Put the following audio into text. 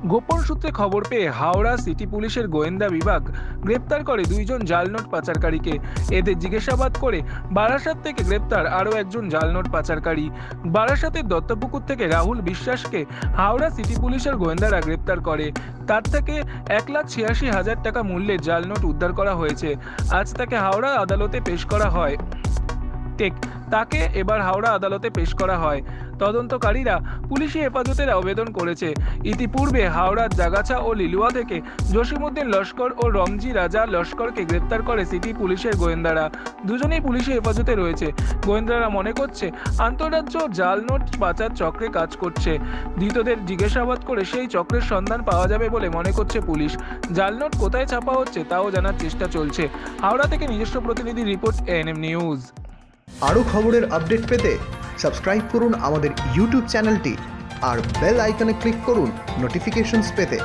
গোপন সূত্রে খবর পেয়ে হাওড়া সিটি পুলিশের গোয়েন্দা বিভাগ গ্রেপ্তার করে দুইজন জাল নোট পাচারকারীকে। এদের জিজ্ঞাসাবাদ করে বারাসাত থেকে গ্রেপ্তার আরও একজন জাল নোট পাচারকারী। বারাসাতের দত্তপুকুর থেকে রাহুল বিশ্বাসকে হাওড়া সিটি পুলিশের গোয়েন্দারা গ্রেপ্তার করে। তার থেকে 1,86,000 টাকা মূল্যের জাল নোট উদ্ধার করা হয়েছে। আজ তাকে হাওড়া আদালতে পেশ করা হয়। তাকে এবার হাওড়া আদালতে পেশ করা হয়। তদন্তকারীরা পুলিশি হেফাজতের আবেদন করেছে। ইতিপূর্বে হাওড়ার জাগাছা ও লিলুয়া থেকে জসিমউদ্দিন লস্কর ও রমজি রাজা লস্করকে গ্রেপ্তার করে সিটি পুলিশের গোয়েন্দারা। দুজনেই পুলিশি হেফাজতে রয়েছে। গোয়েন্দারা মনে করছে আন্তঃরাজ্য জাল নোট পাচার চক্রে কাজ করছে। ধৃতদের জিজ্ঞাসাবাদ করে সেই চক্রের সন্ধান পাওয়া যাবে বলে মনে করছে পুলিশ। জাল নোট কোথায় ছাপা হচ্ছে তাও জানার চেষ্টা চলছে। হাওড়া থেকে নিজস্ব প্রতিনিধি রিপোর্ট, এএনএম নিউজ। আরও খবরের আপডেট পেতে সাবস্ক্রাইব করুন আমাদের ইউটিউব চ্যানেলটি আর বেল আইকনে ক্লিক করুন নোটিফিকেশনস পেতে।